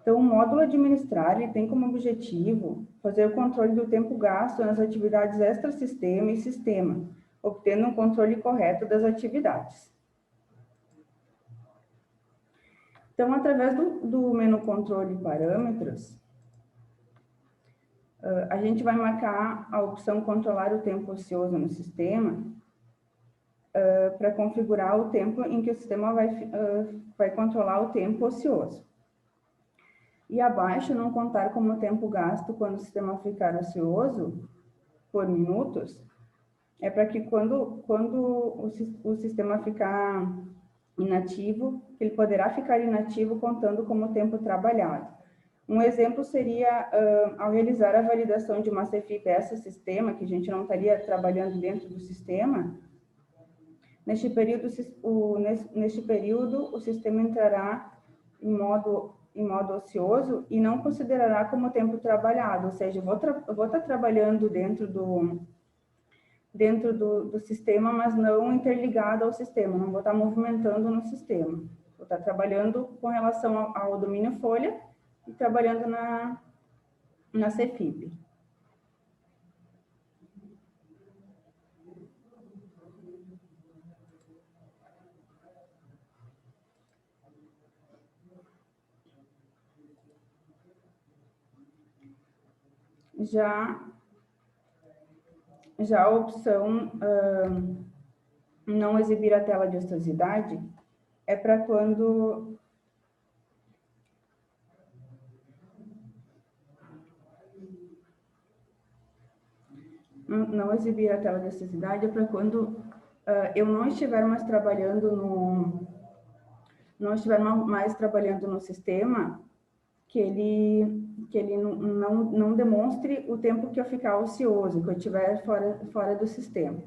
Então, o módulo administrar, ele tem como objetivo fazer o controle do tempo gasto nas atividades extra-sistema e sistema, obtendo um controle correto das atividades. Então, através do menu controle e parâmetros, a gente vai marcar a opção controlar o tempo ocioso no sistema, para configurar o tempo em que o sistema vai controlar o tempo ocioso. E abaixo, não contar como tempo gasto quando o sistema ficar ocioso, por minutos, é para que quando o sistema ficar inativo, ele poderá ficar inativo contando como tempo trabalhado. Um exemplo seria, ao realizar a validação de uma CFIP sistema, que a gente não estaria trabalhando dentro do sistema, neste período o sistema entrará em modo ocioso e não considerará como tempo trabalhado, ou seja, eu vou estar trabalhando dentro do sistema, mas não interligado ao sistema, não vou estar movimentando no sistema. Vou estar trabalhando com relação ao domínio folha e trabalhando na CFIP. Já a opção não exibir a tela de ociosidade é para quando não exibir a tela de ociosidade é para quando eu não estiver mais trabalhando no sistema, que ele não demonstre o tempo que eu ficar ocioso, que eu estiver fora do sistema.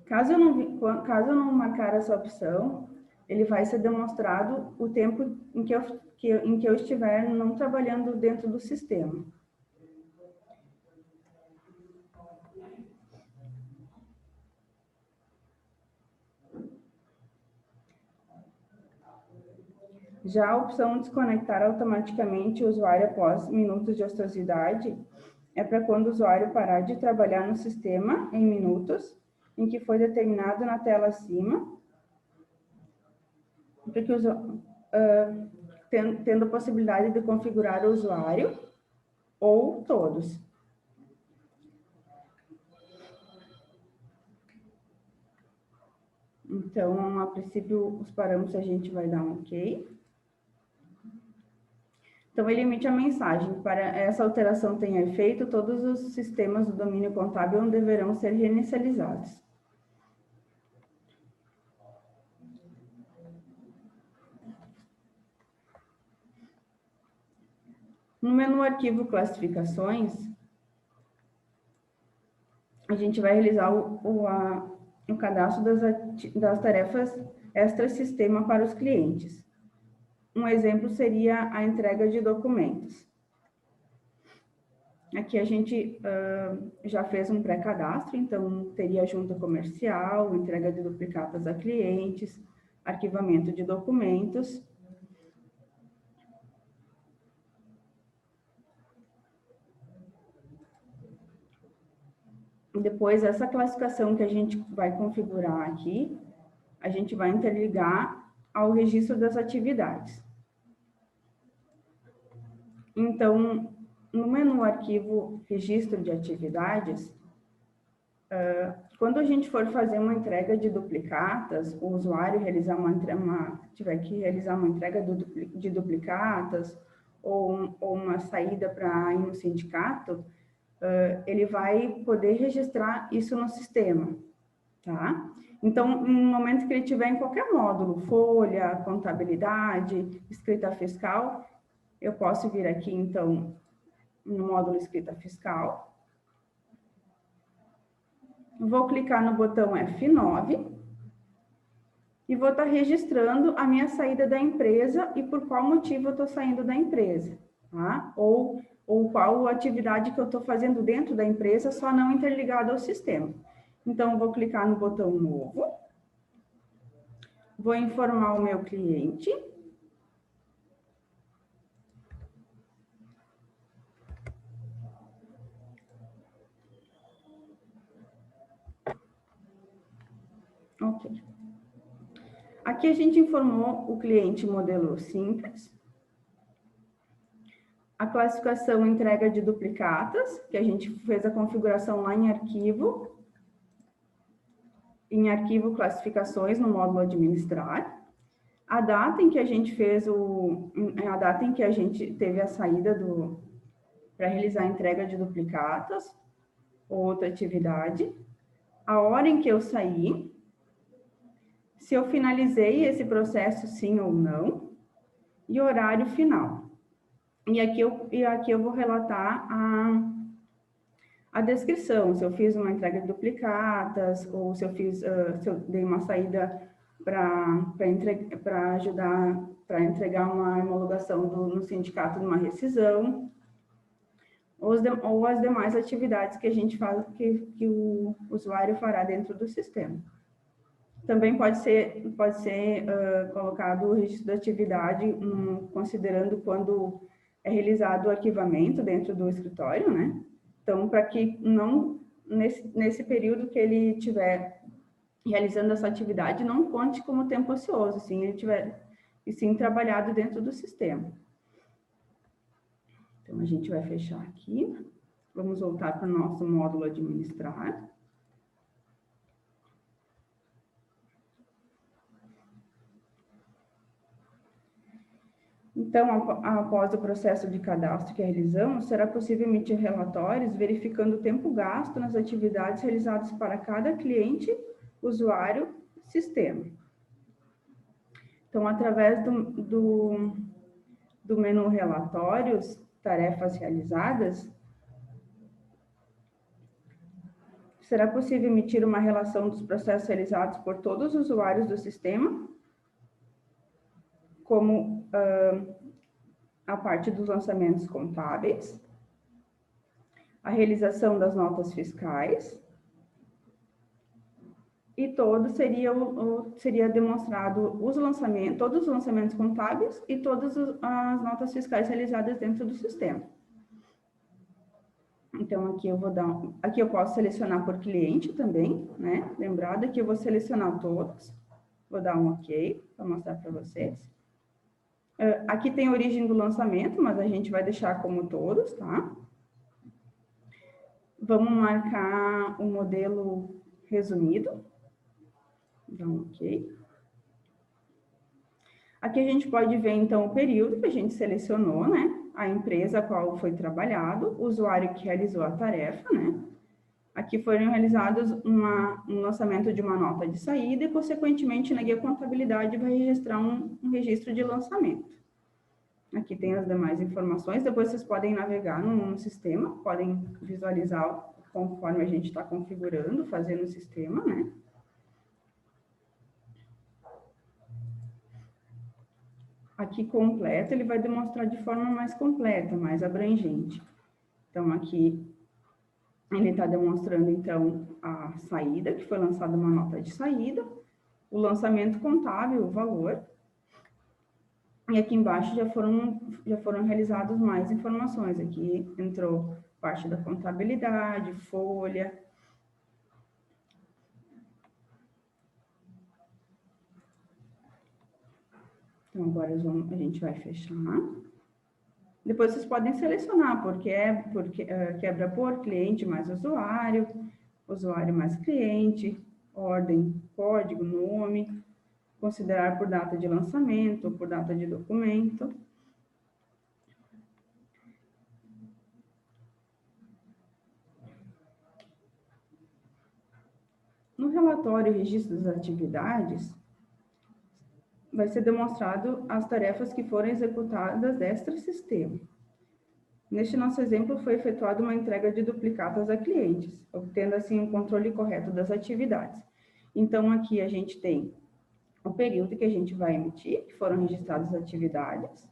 Caso eu não marcar essa opção, ele vai ser demonstrado o tempo em que eu estiver não trabalhando dentro do sistema. Já a opção desconectar automaticamente o usuário após minutos de ociosidade é para quando o usuário parar de trabalhar no sistema em minutos, em que foi determinado na tela acima, tendo a possibilidade de configurar o usuário ou todos. Então, a princípio, os parâmetros a gente vai dar um OK. Então, ele emite a mensagem: para essa alteração ter efeito, todos os sistemas do domínio contábil deverão ser reinicializados. No menu Arquivo Classificações, a gente vai realizar o cadastro das tarefas extra-sistema para os clientes. Um exemplo seria a entrega de documentos. Aqui a gente já fez um pré-cadastro, então teria junta comercial, entrega de duplicatas a clientes, arquivamento de documentos. Depois, essa classificação que a gente vai configurar aqui, a gente vai interligar ao registro das atividades. Então, no menu Arquivo Registro de Atividades, quando a gente for fazer uma entrega de duplicatas, o usuário tiver que realizar uma entrega de duplicatas ou uma saída para ir no sindicato, ele vai poder registrar isso no sistema, tá? Então, no momento que ele tiver em qualquer módulo, folha, contabilidade, escrita fiscal, eu posso vir aqui, então, no módulo escrita fiscal. Vou clicar no botão F9 e vou estar registrando a minha saída da empresa e por qual motivo eu estou saindo da empresa, tá? Ou qual atividade que eu estou fazendo dentro da empresa, só não interligada ao sistema. Então, eu vou clicar no botão Novo, vou informar o meu cliente Ok. Aqui a gente informou o cliente modelo simples. A classificação entrega de duplicatas, que a gente fez a configuração lá em arquivo classificações no módulo administrar. A data em que a gente fez a data em que a gente teve a saída para realizar a entrega de duplicatas, outra atividade, a hora em que eu saí, se eu finalizei esse processo sim ou não, e horário final. E aqui eu vou relatar a descrição, se eu fiz uma entrega de duplicatas, ou se eu dei uma saída para ajudar, para entregar uma homologação no sindicato de uma rescisão, ou as demais atividades que a gente faz, que o usuário fará dentro do sistema. Também pode ser colocado o registro da atividade, considerando quando é realizado o arquivamento dentro do escritório, né? Então, para que não, nesse período que ele estiver realizando essa atividade, não conte como tempo ocioso, sim trabalhado dentro do sistema. Então, a gente vai fechar aqui. Vamos voltar para o nosso módulo administrar. Então, após o processo de cadastro que realizamos, será possível emitir relatórios verificando o tempo gasto nas atividades realizadas para cada cliente, usuário, sistema. Então, através do menu Relatórios, Tarefas Realizadas, será possível emitir uma relação dos processos realizados por todos os usuários do sistema, como a parte dos lançamentos contábeis, a realização das notas fiscais, e seria demonstrado todos os lançamentos contábeis e todas as notas fiscais realizadas dentro do sistema. Então, aqui eu posso selecionar por cliente também, né? Lembrando que eu vou selecionar todos. Vou dar um OK para mostrar para vocês. Aqui tem a origem do lançamento, mas a gente vai deixar como todos, tá? Vamos marcar o modelo resumido. Dá um OK. Aqui a gente pode ver, então, o período que a gente selecionou, né? A empresa a qual foi trabalhado, o usuário que realizou a tarefa, né? Aqui foram realizados um lançamento de uma nota de saída e, consequentemente, na guia contabilidade vai registrar um registro de lançamento. Aqui tem as demais informações, depois vocês podem navegar no sistema, podem visualizar conforme a gente está configurando, fazendo o sistema, né? Aqui completo, ele vai demonstrar de forma mais completa, mais abrangente. Então, aqui ele está demonstrando, então, a saída, que foi lançada uma nota de saída, o lançamento contábil, o valor, e aqui embaixo já foram realizadas mais informações. Aqui entrou parte da contabilidade, folha. Então, agora a gente vai fechar. Depois vocês podem selecionar, quebra por cliente mais usuário, usuário mais cliente, ordem, código, nome, considerar por data de lançamento, por data de documento. No relatório Registro das Atividades, vai ser demonstrado as tarefas que foram executadas extra-sistema. Neste nosso exemplo, foi efetuada uma entrega de duplicatas a clientes, obtendo assim um controle correto das atividades. Então, aqui a gente tem o período que a gente vai emitir, que foram registradas as atividades.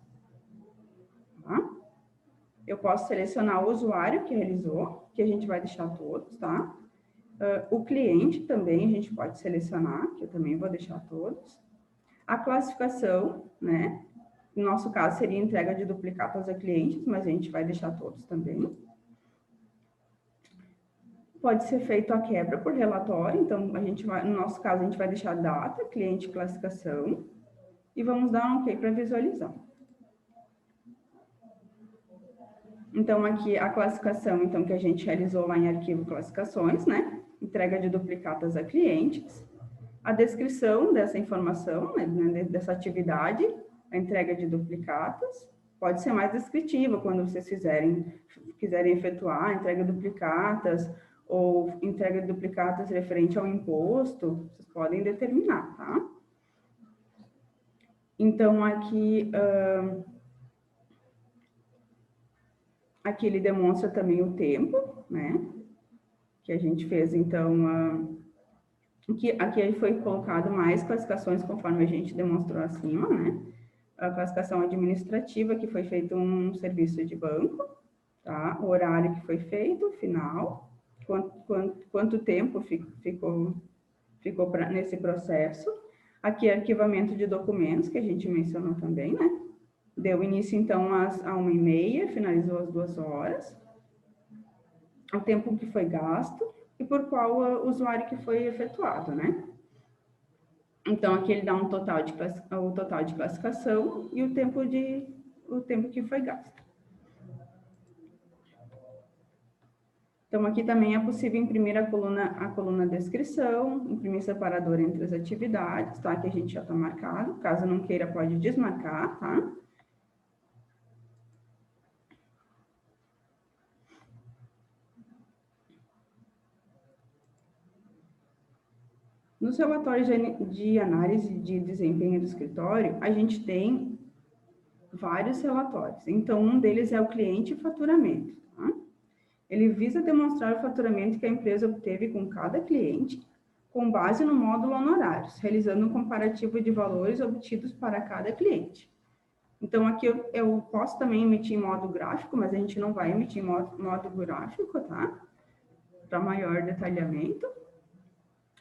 Tá? Eu posso selecionar o usuário que realizou, que a gente vai deixar todos, tá? O cliente também a gente pode selecionar, que eu também vou deixar todos. A classificação, né? No nosso caso, seria entrega de duplicatas a clientes, mas a gente vai deixar todos também. Pode ser feito a quebra por relatório, então a gente vai, no nosso caso, a gente vai deixar data, cliente e classificação, e vamos dar um OK para visualizar. Então, aqui a classificação, então, que a gente realizou lá em arquivo classificações, né? Entrega de duplicatas a clientes. A descrição dessa informação, né, dessa atividade, a entrega de duplicatas, pode ser mais descritiva quando vocês quiserem efetuar a entrega de duplicatas ou entrega de duplicatas referente ao imposto, vocês podem determinar, tá? Então, aqui ele demonstra também o tempo, né? Que a gente fez, então, aqui foi colocado mais classificações conforme a gente demonstrou acima, né? A classificação administrativa, que foi feito um serviço de banco, tá? O horário que foi feito, final, quanto tempo ficou nesse processo. Aqui, arquivamento de documentos, que a gente mencionou também, né? Deu início, então, às 1h30, finalizou às 2 horas. O tempo que foi gasto e por qual usuário que foi efetuado, né? Então, aqui ele dá o total de classificação e o tempo que foi gasto. Então, aqui também é possível imprimir a coluna descrição, imprimir separador entre as atividades, tá? Que a gente já está marcado. Caso não queira, pode desmarcar, tá? Nos relatórios de análise de desempenho do escritório, a gente tem vários relatórios. Então, um deles é o cliente e faturamento, tá? Ele visa demonstrar o faturamento que a empresa obteve com cada cliente, com base no módulo honorários, realizando um comparativo de valores obtidos para cada cliente. Então, aqui eu posso também emitir em modo gráfico, mas a gente não vai emitir em modo gráfico, tá? Para maior detalhamento.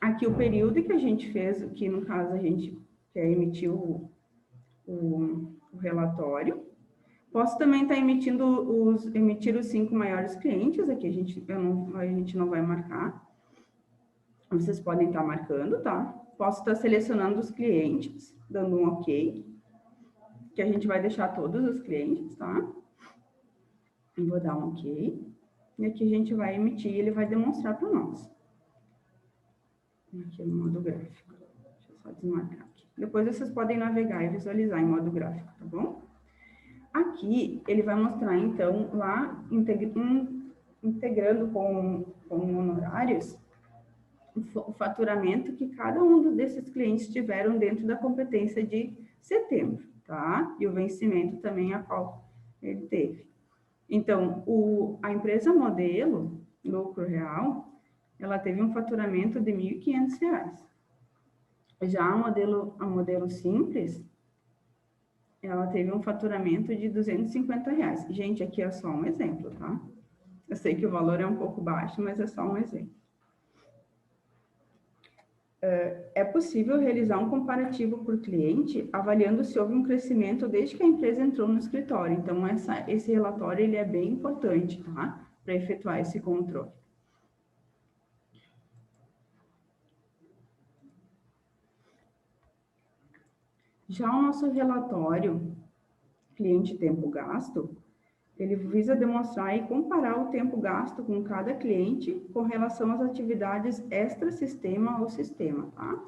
Aqui o período que a gente fez, que no caso a gente quer emitir o relatório. Posso também estar emitir os 5 maiores clientes, aqui a gente não vai marcar. Vocês podem estar marcando, tá? Posso estar selecionando os clientes, dando um OK, que a gente vai deixar todos os clientes, tá? Eu vou dar um OK. E aqui a gente vai emitir e ele vai demonstrar para nós. Aqui no modo gráfico. Deixa eu só desmarcar aqui. Depois vocês podem navegar e visualizar em modo gráfico, tá bom? Aqui, ele vai mostrar, então, lá, integrando com honorários, o faturamento que cada um desses clientes tiveram dentro da competência de setembro, tá? E o vencimento também a qual ele teve. Então, a empresa modelo, lucro real, ela teve um faturamento de R$ 1.500. Já a modelo simples, ela teve um faturamento de R$ 250. Gente, aqui é só um exemplo, tá? Eu sei que o valor é um pouco baixo, mas é só um exemplo. É possível realizar um comparativo por cliente, avaliando se houve um crescimento desde que a empresa entrou no escritório. Então, esse relatório ele é bem importante, tá? Para efetuar esse controle. Já o nosso relatório cliente tempo gasto, ele visa demonstrar e comparar o tempo gasto com cada cliente com relação às atividades extra-sistema ou sistema, tá?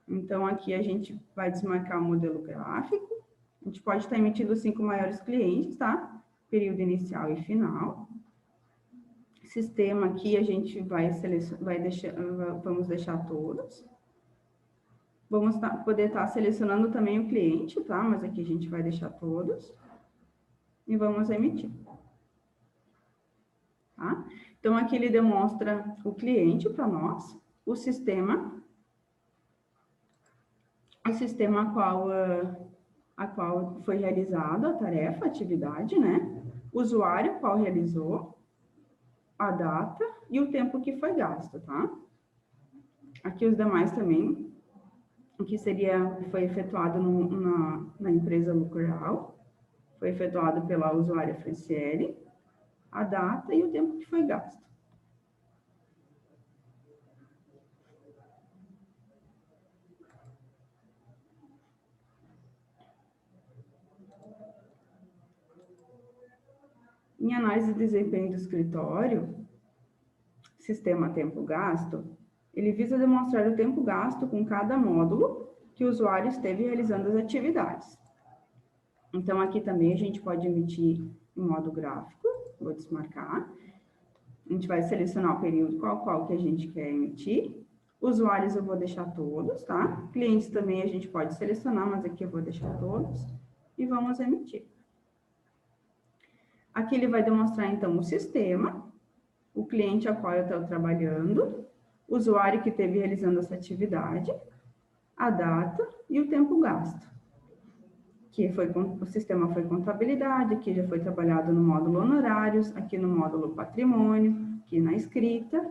Então, aqui a gente vai desmarcar o modelo gráfico. A gente pode estar emitindo os 5 maiores clientes, tá? Período inicial e final. Sistema aqui a gente vamos deixar todos. Vamos poder estar selecionando também o cliente, tá? Mas aqui a gente vai deixar todos. E vamos emitir. Tá? Então, aqui ele demonstra o cliente para nós, o sistema a qual foi realizada a tarefa, a atividade, né? O usuário qual realizou, a data e o tempo que foi gasto, tá? Aqui os demais também, o que foi efetuado na empresa lucro real, foi efetuado pela usuária Franciele, a data e o tempo que foi gasto. Em análise de desempenho do escritório, sistema tempo gasto, ele visa demonstrar o tempo gasto com cada módulo que o usuário esteve realizando as atividades. Então, aqui também a gente pode emitir em modo gráfico, vou desmarcar. A gente vai selecionar o período qual que a gente quer emitir. Usuários eu vou deixar todos, tá? Clientes também a gente pode selecionar, mas aqui eu vou deixar todos. E vamos emitir. Aqui ele vai demonstrar, então, o sistema, o cliente ao qual eu estou trabalhando, o usuário que esteve realizando essa atividade, a data e o tempo gasto. Aqui o sistema foi contabilidade, aqui já foi trabalhado no módulo honorários, aqui no módulo patrimônio, aqui na escrita,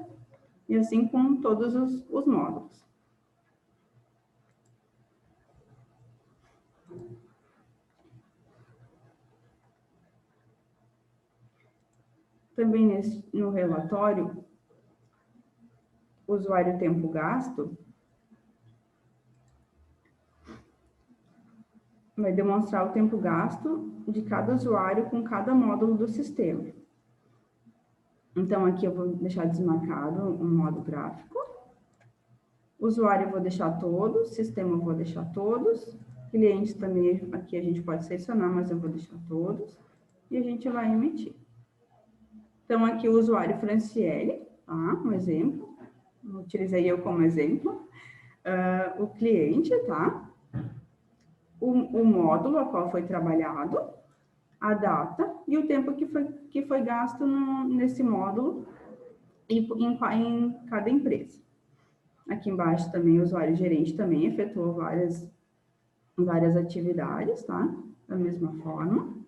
e assim com todos os módulos. Também no relatório, usuário tempo gasto, vai demonstrar o tempo gasto de cada usuário com cada módulo do sistema. Então, aqui eu vou deixar desmarcado o modo gráfico. Usuário eu vou deixar todos, sistema eu vou deixar todos, clientes também, aqui a gente pode selecionar, mas eu vou deixar todos, e a gente vai emitir. Então, aqui o usuário Franciele, tá? Um exemplo, utilizei eu como exemplo. O cliente, tá? O módulo a qual foi trabalhado, a data e o tempo que foi gasto nesse módulo em cada empresa. Aqui embaixo também o usuário gerente também efetuou várias atividades, tá? Da mesma forma.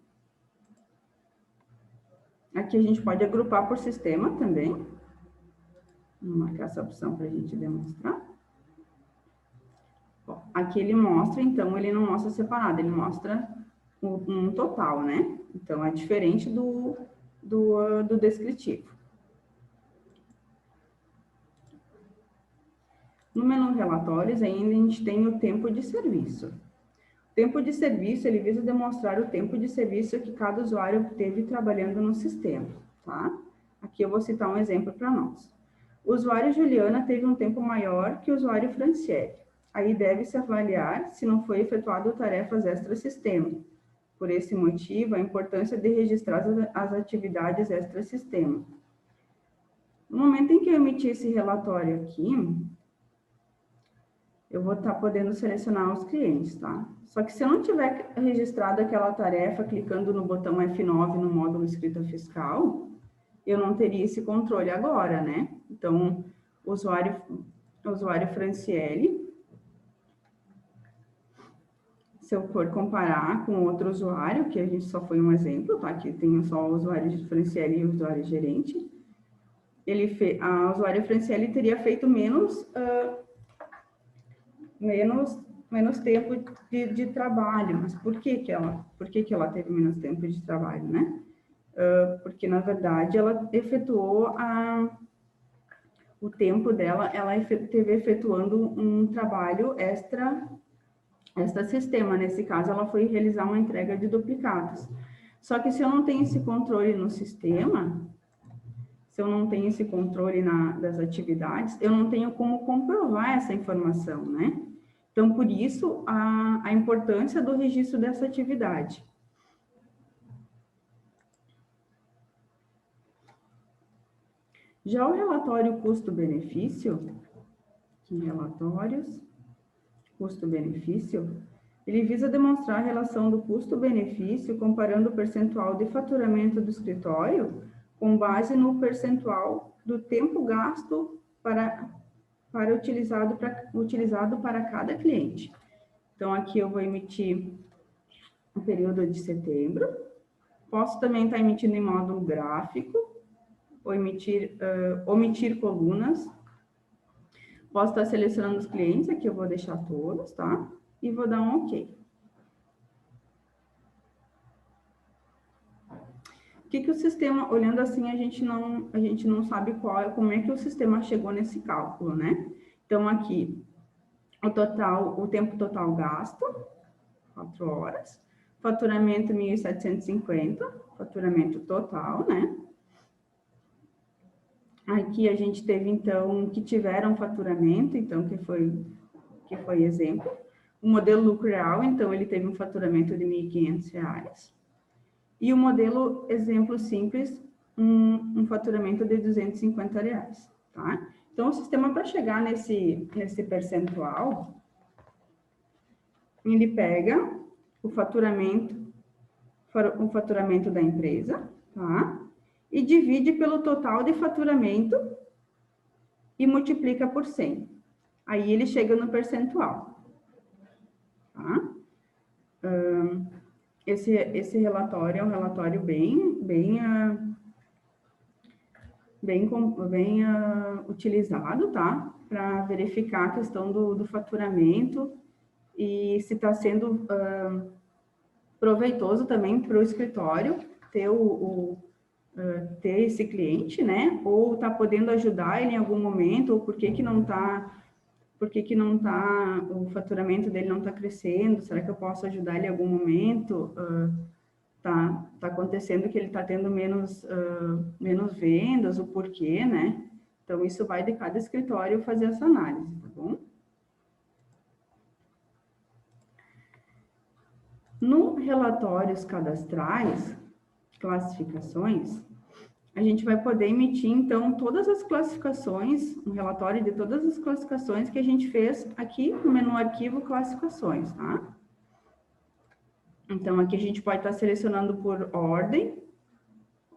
Aqui a gente pode agrupar por sistema também. Vou marcar essa opção para a gente demonstrar. Bom, aqui ele mostra, então, ele não mostra separado, ele mostra um total, né? Então, é diferente do descritivo. No menu relatórios, ainda a gente tem o tempo de serviço. O tempo de serviço, ele visa demonstrar o tempo de serviço que cada usuário teve trabalhando no sistema, tá? Aqui eu vou citar um exemplo para nós. O usuário Juliana teve um tempo maior que o usuário Franciele. Aí deve-se avaliar se não foi efetuado tarefas extra-sistema. Por esse motivo, a importância de registrar as atividades extra-sistema. No momento em que eu emitir esse relatório aqui, eu vou estar podendo selecionar os clientes, tá? Só que se eu não tiver registrado aquela tarefa clicando no botão F9 no módulo escrita fiscal, eu não teria esse controle agora, né? Então, o usuário Franciele, se eu for comparar com outro usuário, que a gente só foi um exemplo, tá? Aqui tem só o usuário de Franciele e o usuário gerente. A usuária Franciele teria feito menos tempo de trabalho. Mas por que ela teve menos tempo de trabalho, né? Porque, na verdade, ela efetuou o tempo dela, ela esteve efetuando um trabalho extra-sistema. Nesse caso, ela foi realizar uma entrega de duplicados. Só que se eu não tenho esse controle no sistema, se eu não tenho esse controle das atividades, eu não tenho como comprovar essa informação, né? Então, por isso, a importância do registro dessa atividade. Já o relatório custo-benefício, aqui relatórios, custo-benefício, ele visa demonstrar a relação do custo-benefício comparando o percentual de faturamento do escritório com base no percentual do tempo gasto utilizado para cada cliente. Então, aqui eu vou emitir o período de setembro. Posso também estar emitindo em módulo gráfico, ou omitir colunas. Posso estar selecionando os clientes, aqui eu vou deixar todos, tá? E vou dar um OK. O que o sistema, olhando assim, a gente não sabe como é que o sistema chegou nesse cálculo, né? Então, aqui, o tempo total gasto, 4 horas. faturamento 1.750, faturamento total, né? Aqui a gente teve, então, que tiveram faturamento, então, que foi exemplo. O modelo lucro real, então, ele teve um faturamento de R$ 1.500. E o modelo exemplo simples, um faturamento de R$ 250, tá? Então, o sistema, para chegar nesse percentual, ele pega o faturamento da empresa, tá? E divide pelo total de faturamento e multiplica por 100. Aí ele chega no percentual, tá? Esse relatório é um relatório bem utilizado, tá? Para verificar a questão do faturamento e se está sendo proveitoso também para o escritório ter esse cliente, né? Ou está podendo ajudar ele em algum momento, ou por que não está, o faturamento dele não está crescendo? Será que eu posso ajudar ele em algum momento? Tá acontecendo que ele está tendo menos vendas, o porquê, né? Então, isso vai de cada escritório fazer essa análise, tá bom? No relatórios cadastrais, classificações, a gente vai poder emitir, então, todas as classificações, um relatório de todas as classificações que a gente fez aqui no menu Arquivo Classificações, tá? Então, aqui a gente pode estar selecionando por ordem,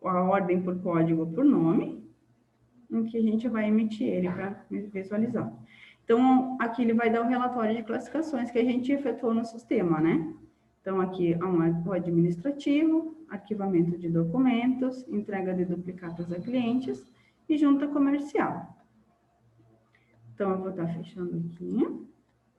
a ordem por código ou por nome, em que a gente vai emitir ele para visualizar. Então, aqui ele vai dar o relatório de classificações que a gente efetuou no sistema, né? Então, aqui o administrativo, arquivamento de documentos, entrega de duplicatas a clientes e junta comercial. Então, eu vou estar fechando aqui.